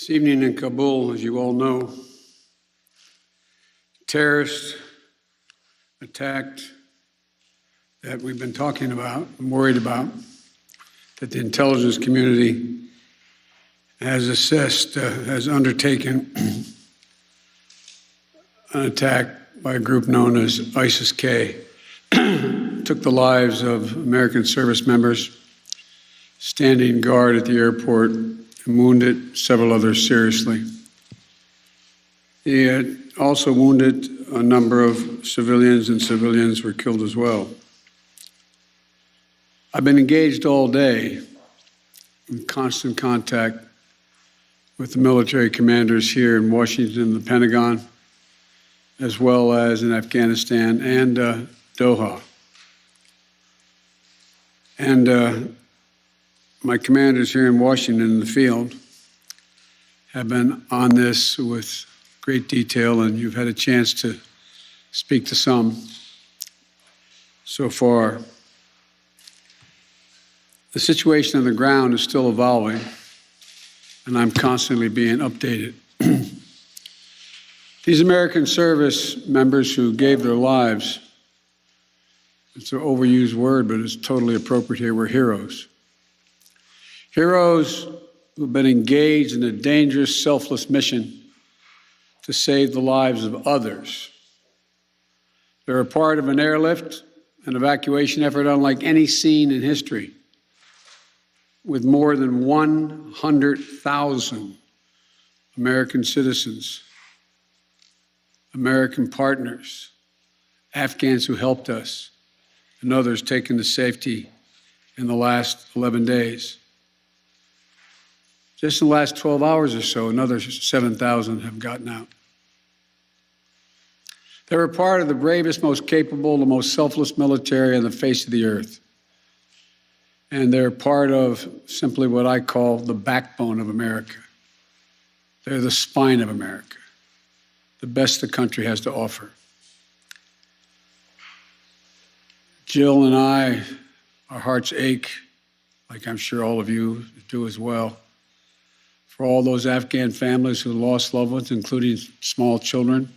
This evening in Kabul, as you all know, terrorists attacked that we've been talking about and worried about, that the intelligence community has assessed, has undertaken an attack by a group known as ISIS-K. Took the lives of American service members standing guard at the airport and wounded several others seriously. He had also wounded a number of civilians, and civilians were killed as well. I've been engaged all day in constant contact with the military commanders here in Washington, the Pentagon, as well as in Afghanistan and Doha. And my commanders here in Washington in the field have been on this with great detail, and you've had a chance to speak to some so far. The situation on the ground is still evolving, and I'm constantly being updated. These American service members who gave their lives, it's an overused word, but it's totally appropriate here, were heroes. Heroes who've been engaged in a dangerous, selfless mission to save the lives of others. They're a part of an airlift, an evacuation effort unlike any seen in history, with more than 100,000 American citizens, American partners, Afghans who helped us, and others taken to safety in the last 11 days. Just in the last 12 hours or so, another 7,000 have gotten out. They were part of the bravest, most capable, the most selfless military on the face of the earth. And they're part of simply what I call the backbone of America. They're the spine of America, the best the country has to offer. Jill and I, our hearts ache, like I'm sure all of you do as well, for all those Afghan families who lost loved ones, including small children,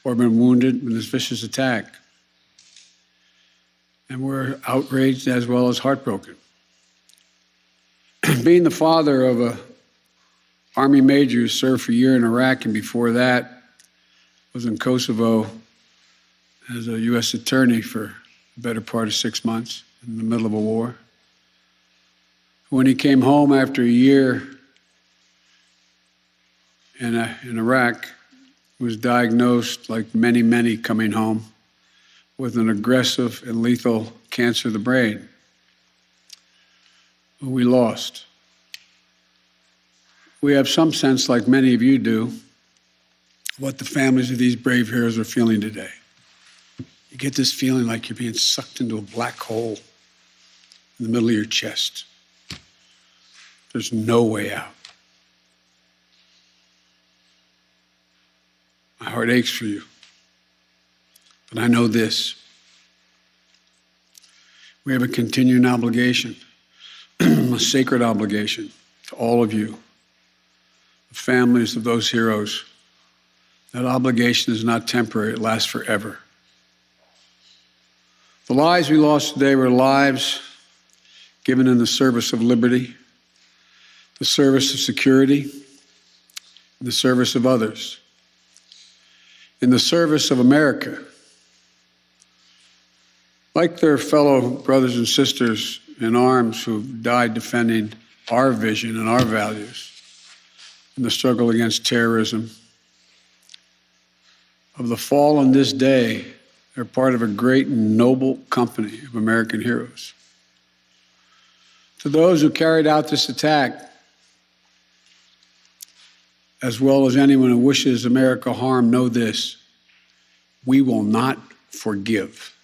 or have been wounded in this vicious attack. And we're outraged as well as heartbroken. Being the father of an Army major who served for a year in Iraq, and before that was in Kosovo as a U.S. attorney for the better part of 6 months in the middle of a war. When he came home after a year in Iraq, he was diagnosed, like many, many coming home, with an aggressive and lethal cancer of the brain. We lost. We have some sense, like many of you do, what the families of these brave heroes are feeling today. You get this feeling like you're being sucked into a black hole in the middle of your chest. There's no way out. My heart aches for you. But I know this. We have a continuing obligation, a sacred obligation to all of you, the families of those heroes. That obligation is not temporary, it lasts forever. The lives we lost today were lives given in the service of liberty, the service of security, and the service of others, in the service of America. Like their fellow brothers and sisters in arms who died defending our vision and our values in the struggle against terrorism, of the fall on this day, they're part of a great and noble company of American heroes. To those who carried out this attack, as well as anyone who wishes America harm, know this: we will not forgive.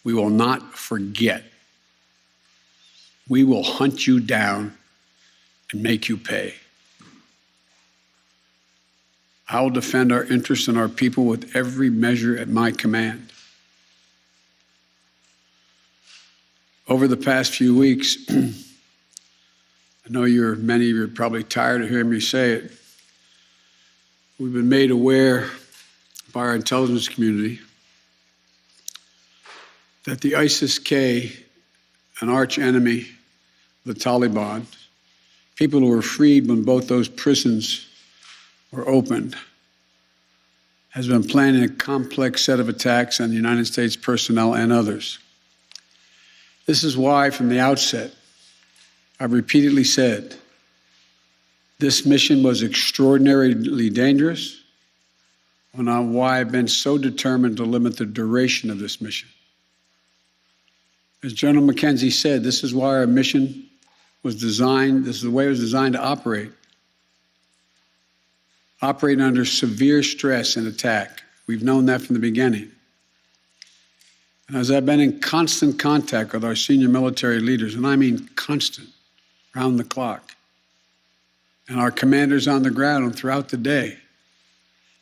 We will not forget. We will hunt you down and make you pay. I will defend our interests and our people with every measure at my command. Over the past few weeks, I know many of you are probably tired of hearing me say it. We've been made aware by our intelligence community that the ISIS-K, an arch enemy of the Taliban, people who were freed when both those prisons were opened, has been planning a complex set of attacks on the United States personnel and others. This is why, from the outset, I've repeatedly said this mission was extraordinarily dangerous, and why I've been so determined to limit the duration of this mission. As General McKenzie said, this is why our mission was designed, this is the way it was designed to operate under severe stress and attack. We've known that from the beginning. And as I've been in constant contact with our senior military leaders, and I mean constant, round the clock, and our commanders on the ground and throughout the day,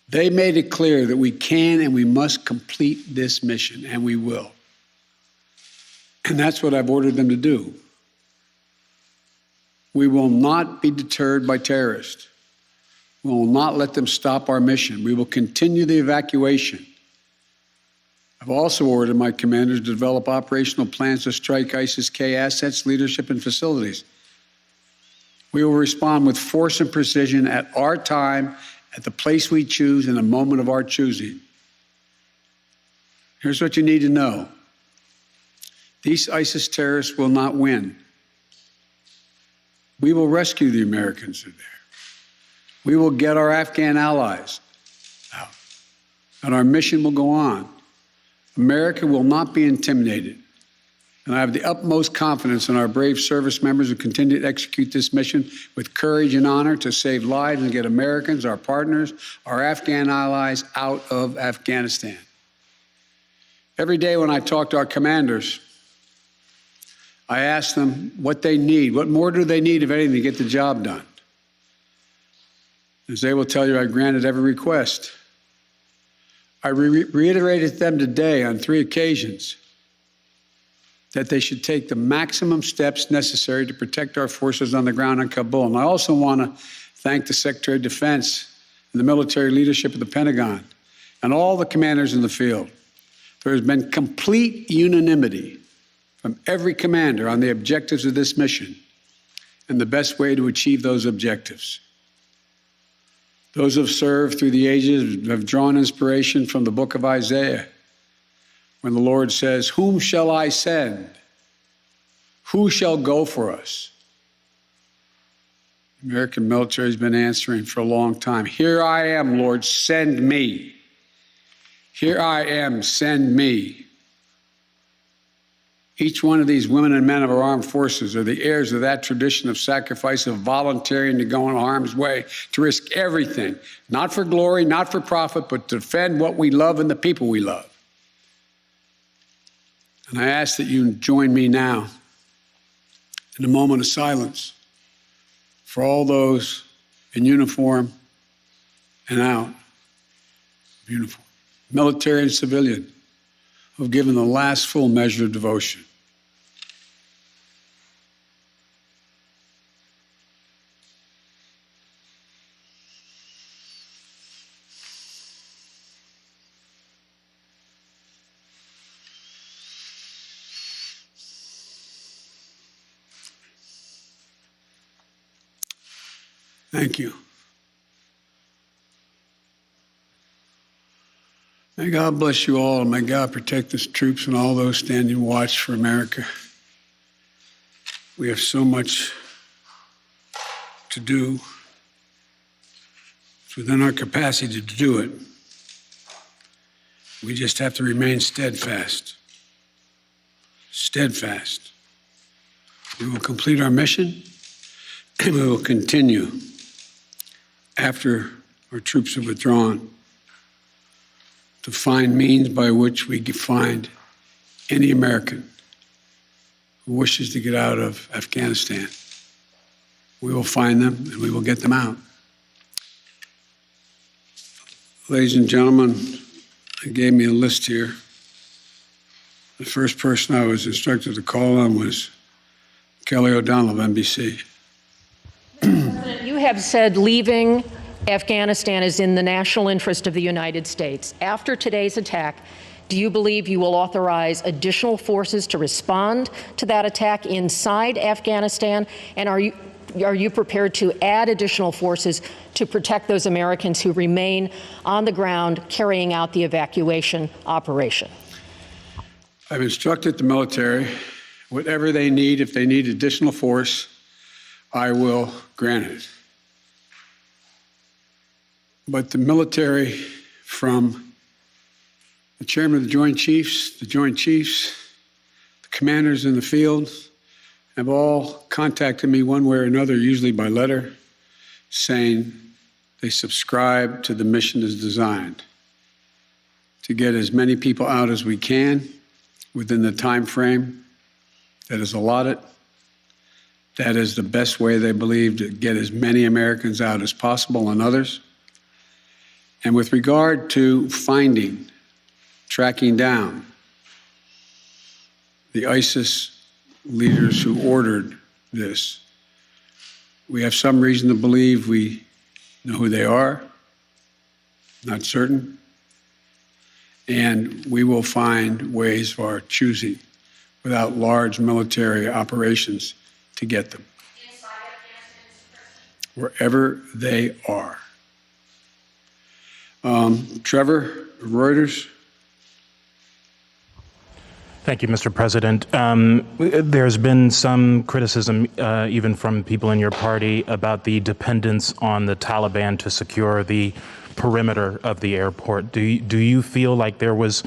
they made it clear that we can and we must complete this mission, and we will. And that's what I've ordered them to do. We will not be deterred by terrorists. We will not let them stop our mission. We will continue the evacuation. I've also ordered my commanders to develop operational plans to strike ISIS-K assets, leadership, and facilities. We will respond with force and precision at our time, at the place we choose, in a moment of our choosing. Here's what you need to know. These ISIS terrorists will not win. We will rescue the Americans who are there. We will get our Afghan allies out, and our mission will go on. America will not be intimidated, and I have the utmost confidence in our brave service members who continue to execute this mission with courage and honor to save lives and get Americans, our partners, our Afghan allies out of Afghanistan. Every day when I talk to our commanders, I ask them what they need. What more do they need, if anything, to get the job done? As they will tell you, I granted every request. I reiterated to them today on 3 occasions that they should take the maximum steps necessary to protect our forces on the ground in Kabul. And I also want to thank the Secretary of Defense and the military leadership of the Pentagon and all the commanders in the field. There has been complete unanimity from every commander on the objectives of this mission and the best way to achieve those objectives. Those who have served through the ages have drawn inspiration from the book of Isaiah, when the Lord says, "Whom shall I send? Who shall go for us?" The American military has been answering for a long time. "Here I am, Lord, send me. Here I am, send me." Each one of these women and men of our armed forces are the heirs of that tradition of sacrifice, of volunteering to go in harm's way, to risk everything, not for glory, not for profit, but to defend what we love and the people we love. And I ask that you join me now in a moment of silence for all those in uniform and out of uniform, military and civilian, who have given the last full measure of devotion. Thank you. May God bless you all, and may God protect the troops and all those standing watch for America. We have so much to do. It's within our capacity to do it. We just have to remain steadfast. Steadfast. We will complete our mission, and we will continue after our troops have withdrawn to find means by which we can find any American who wishes to get out of Afghanistan. We will find them and we will get them out. Ladies and gentlemen, they gave me a list here. The first person I was instructed to call on was Kelly O'Donnell of NBC. have said leaving Afghanistan is in the national interest of the United States. After today's attack, do you believe you will authorize additional forces to respond to that attack inside Afghanistan? And are you prepared to add additional forces to protect those Americans who remain on the ground carrying out the evacuation operation? I've instructed the military, whatever they need, if they need additional force, I will grant it. But the military, from the chairman of the Joint Chiefs, the commanders in the field, have all contacted me one way or another, usually by letter, saying they subscribe to the mission as designed to get as many people out as we can within the time frame that is allotted. That is the best way they believe to get as many Americans out as possible and others. And with regard to finding, tracking down the ISIS leaders who ordered this, we have some reason to believe we know who they are, not certain, and we will find ways of our choosing without large military operations to get them wherever they are. Trevor, Reuters. Thank you, Mr. President. There's been some criticism, even from people in your party, about the dependence on the Taliban to secure the perimeter of the airport. Do you feel like there was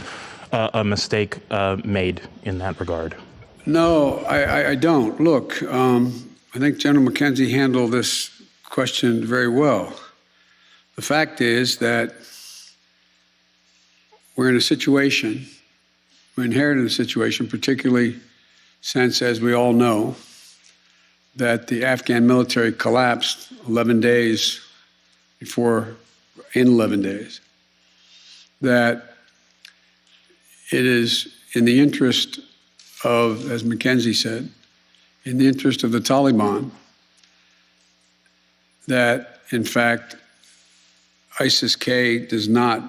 a mistake made in that regard? No, I don't. Look, I think General McKenzie handled this question very well. The fact is that we're in a situation, we inherited a situation, particularly since, as we all know, that the Afghan military collapsed 11 days before, in 11 days, that it is in the interest of, as McKenzie said, in the interest of the Taliban, that, in fact, ISIS-K does not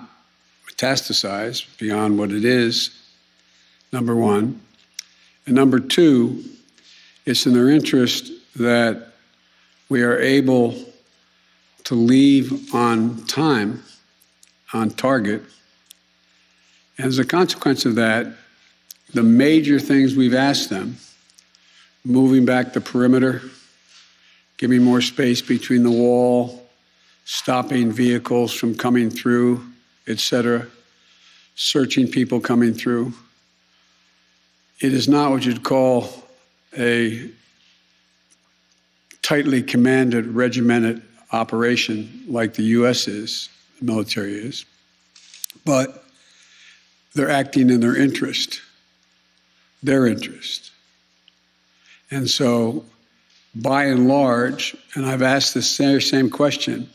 metastasize beyond what it is, number one. And number two, it's in their interest that we are able to leave on time, on target. And as a consequence of that, the major things we've asked them, moving back the perimeter, giving more space between the wall, stopping vehicles from coming through, etc., searching people coming through. It is not what you'd call a tightly commanded, regimented operation like the U.S. is, the military is, but they're acting in their interest. And so, by and large, and I've asked the same question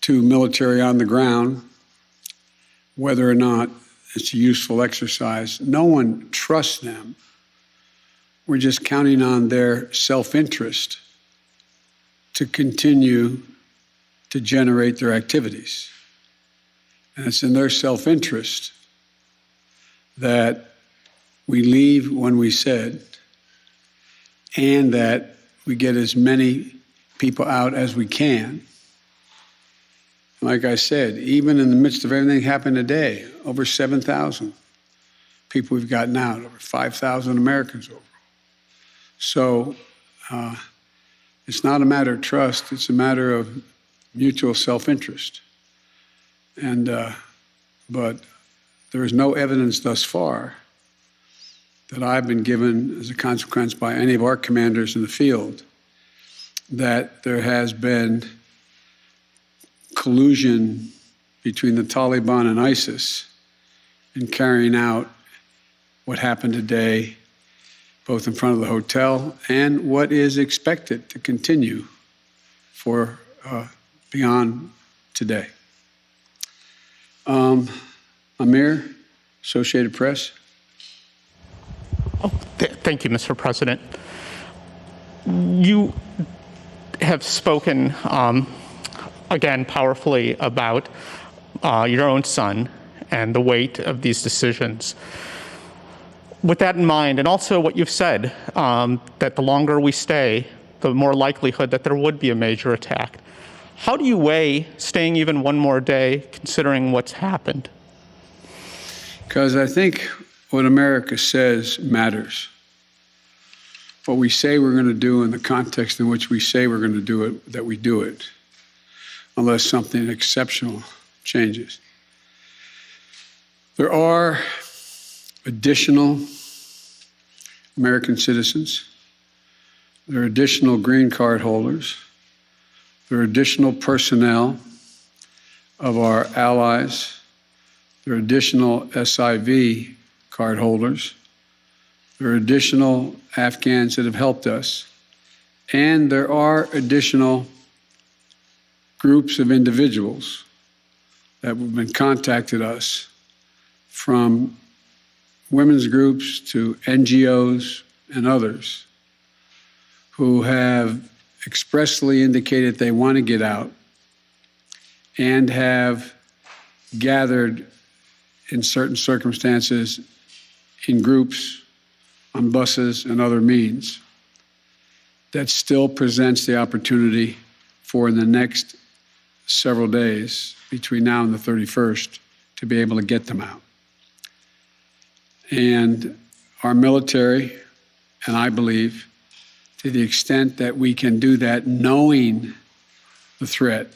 to military on the ground, whether or not it's a useful exercise. No one trusts them. We're just counting on their self-interest to continue to generate their activities. And it's in their self-interest that we leave when we said, and that we get as many people out as we can. Like I said, even in the midst of everything happened today, over 7,000 people we've gotten out, over 5,000 Americans overall. So it's not a matter of trust, it's a matter of mutual self-interest. And but there is no evidence thus far that I've been given as a consequence by any of our commanders in the field that there has been collusion between the Taliban and ISIS in carrying out what happened today, both in front of the hotel and what is expected to continue for beyond today. Amir, Associated Press. Thank you, Mr. President. have spoken again powerfully about your own son and the weight of these decisions. With that in mind, and also what you've said, that the longer we stay, the more likelihood that there would be a major attack. How do you weigh staying even one more day, considering what's happened? Because I think what America says matters. What we say we're going to do in the context in which we say we're going to do it, that we do it, unless something exceptional changes. There are additional American citizens. There are additional green card holders. There are additional personnel of our allies. There are additional SIV card holders. There are additional Afghans that have helped us. And there are additional groups of individuals that have been contacted us, from women's groups to NGOs and others, who have expressly indicated they want to get out and have gathered in certain circumstances in groups, on buses and other means. That still presents the opportunity for, in the next several days between now and the 31st, to be able to get them out. And our military, and I believe, to the extent that we can do that, knowing the threat,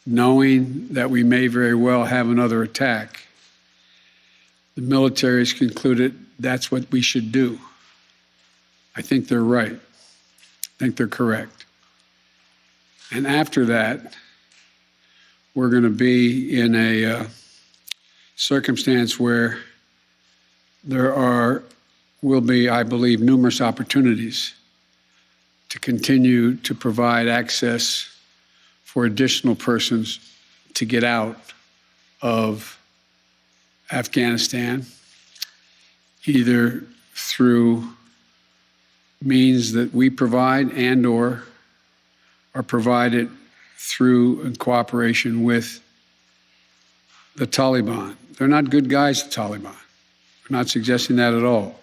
knowing that we may very well have another attack, the military has concluded that's what we should do. I think they're right. I think they're correct. And after that, we're going to be in a circumstance where will be, I believe, numerous opportunities to continue to provide access for additional persons to get out of Afghanistan, either through means that we provide and or are provided through in cooperation with the Taliban. They're not good guys, the Taliban. We're not suggesting that at all.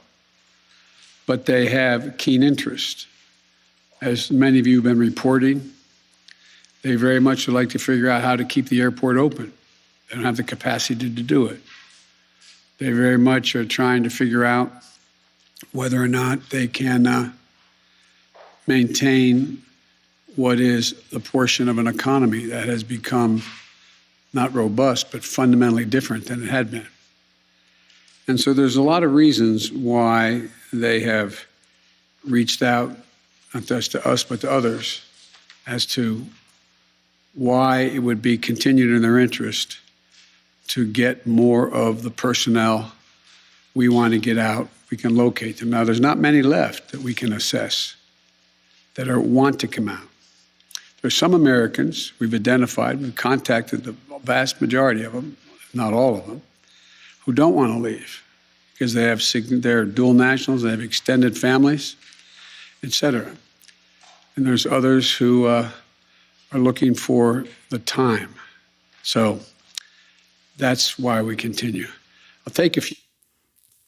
But they have keen interest. As many of you have been reporting, they very much would like to figure out how to keep the airport open. They don't have the capacity to do it. They very much are trying to figure out whether or not they can maintain what is the portion of an economy that has become not robust, but fundamentally different than it had been. And so there's a lot of reasons why they have reached out, not just to us, but to others, as to why it would be continued in their interest to get more of the personnel we want to get out. We can locate them. Now, there's not many left that we can assess that want to come out. There's some Americans we've identified, we've contacted the vast majority of them, if not all of them, who don't want to leave because they're dual nationals, they have extended families, et cetera. And there's others who are looking for the time. So that's why we continue. I'll take a few.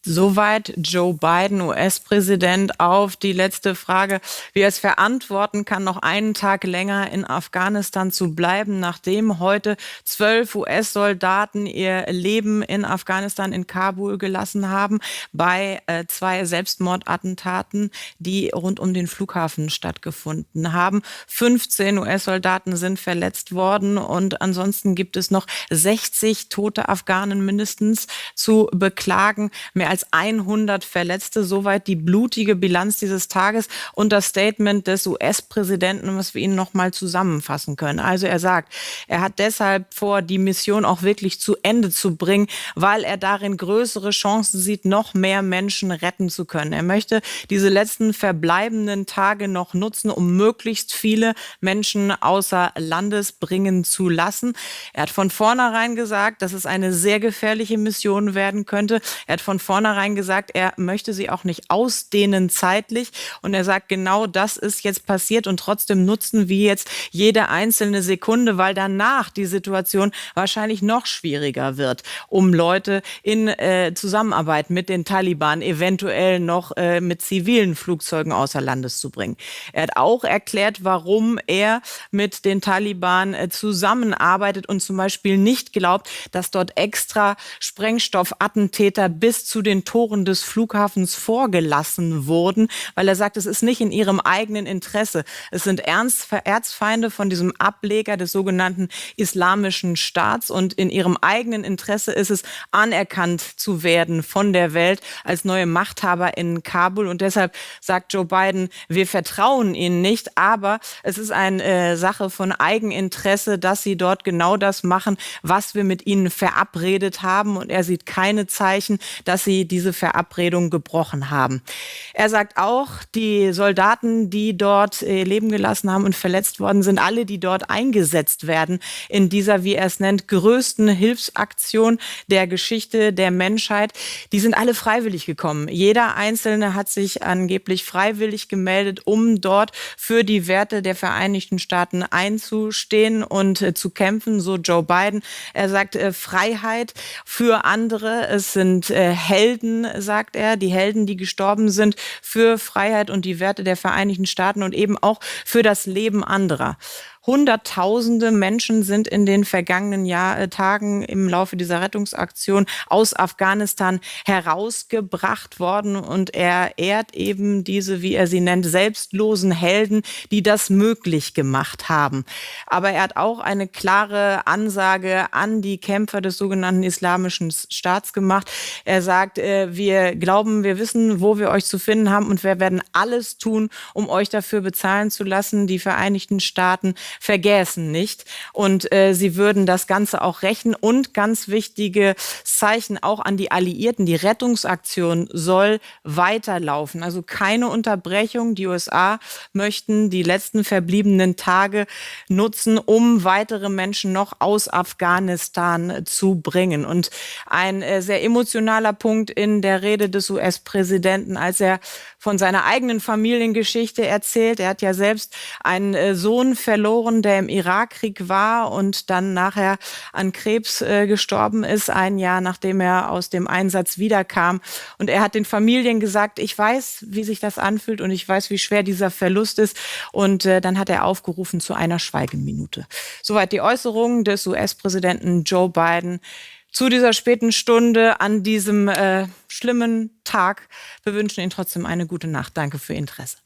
Soweit Joe Biden, US-Präsident, auf die letzte Frage, wie er es verantworten kann, noch einen Tag länger in Afghanistan zu bleiben, nachdem heute 12 US-Soldaten ihr Leben in Afghanistan, in Kabul gelassen haben, bei 2 Selbstmordattentaten, die rund um den Flughafen stattgefunden haben. 15 US-Soldaten sind verletzt worden und ansonsten gibt es noch 60 tote Afghanen mindestens zu beklagen. Mehr als 100 Verletzte, soweit die blutige Bilanz dieses Tages und das Statement des US-Präsidenten, was wir Ihnen noch mal zusammenfassen können. Also er sagt, er hat deshalb vor, die Mission auch wirklich zu Ende zu bringen, weil er darin größere Chancen sieht, noch mehr Menschen retten zu können. Er möchte diese letzten verbleibenden Tage noch nutzen, um möglichst viele Menschen außer Landes bringen zu lassen. Er hat von vornherein gesagt, dass es eine sehr gefährliche Mission werden könnte. Er hat von vornherein vornherein gesagt, er möchte sie auch nicht ausdehnen zeitlich. Und er sagt, genau das ist jetzt passiert und trotzdem nutzen wir jetzt jede einzelne Sekunde, weil danach die Situation wahrscheinlich noch schwieriger wird, um Leute in Zusammenarbeit mit den Taliban eventuell noch mit zivilen Flugzeugen außer Landes zu bringen. Er hat auch erklärt, warum er mit den Taliban zusammenarbeitet und zum Beispiel nicht glaubt, dass dort extra Sprengstoffattentäter bis zu den Toren des Flughafens vorgelassen wurden, weil er sagt, es ist nicht in ihrem eigenen Interesse. Es sind Erzfeinde von diesem Ableger des sogenannten Islamischen Staats und in ihrem eigenen Interesse ist es, anerkannt zu werden von der Welt als neue Machthaber in Kabul. Und deshalb sagt Joe Biden, wir vertrauen ihnen nicht, aber es ist eine Sache von Eigeninteresse, dass sie dort genau das machen, was wir mit ihnen verabredet haben. Und er sieht keine Zeichen, dass sie diese Verabredung gebrochen haben. Er sagt auch, die Soldaten, die dort ihr Leben gelassen haben und verletzt worden sind, alle, die dort eingesetzt werden in dieser, wie er es nennt, größten Hilfsaktion der Geschichte der Menschheit, die sind alle freiwillig gekommen. Jeder Einzelne hat sich angeblich freiwillig gemeldet, um dort für die Werte der Vereinigten Staaten einzustehen und zu kämpfen, so Joe Biden. Er sagt, Freiheit für andere. Es sind Helden, sagt er, die Helden, die gestorben sind für Freiheit und die Werte der Vereinigten Staaten und eben auch für das Leben anderer. Hunderttausende Menschen sind in den vergangenen Tagen im Laufe dieser Rettungsaktion aus Afghanistan herausgebracht worden und er ehrt eben diese, wie er sie nennt, selbstlosen Helden, die das möglich gemacht haben. Aber er hat auch eine klare Ansage an die Kämpfer des sogenannten Islamischen Staats gemacht. Er sagt, wir glauben, wir wissen, wo wir euch zu finden haben und wir werden alles tun, um euch dafür bezahlen zu lassen. Die Vereinigten Staaten vergessen nicht. Und sie würden das Ganze auch rächen. Und ganz wichtiges Zeichen auch an die Alliierten. Die Rettungsaktion soll weiterlaufen. Also keine Unterbrechung. Die USA möchten die letzten verbliebenen Tage nutzen, um weitere Menschen noch aus Afghanistan zu bringen. Und ein sehr emotionaler Punkt in der Rede des US-Präsidenten, als er von seiner eigenen Familiengeschichte erzählt. Er hat ja selbst einen Sohn verloren, der im Irakkrieg war und dann nachher an Krebs gestorben ist, ein Jahr nachdem er aus dem Einsatz wiederkam. Und er hat den Familien gesagt, ich weiß, wie sich das anfühlt und ich weiß, wie schwer dieser Verlust ist. Und dann hat er aufgerufen zu einer Schweigeminute. Soweit die Äußerungen des US-Präsidenten Joe Biden zu dieser späten Stunde an diesem schlimmen Tag. Wir wünschen Ihnen trotzdem eine gute Nacht. Danke für Ihr Interesse.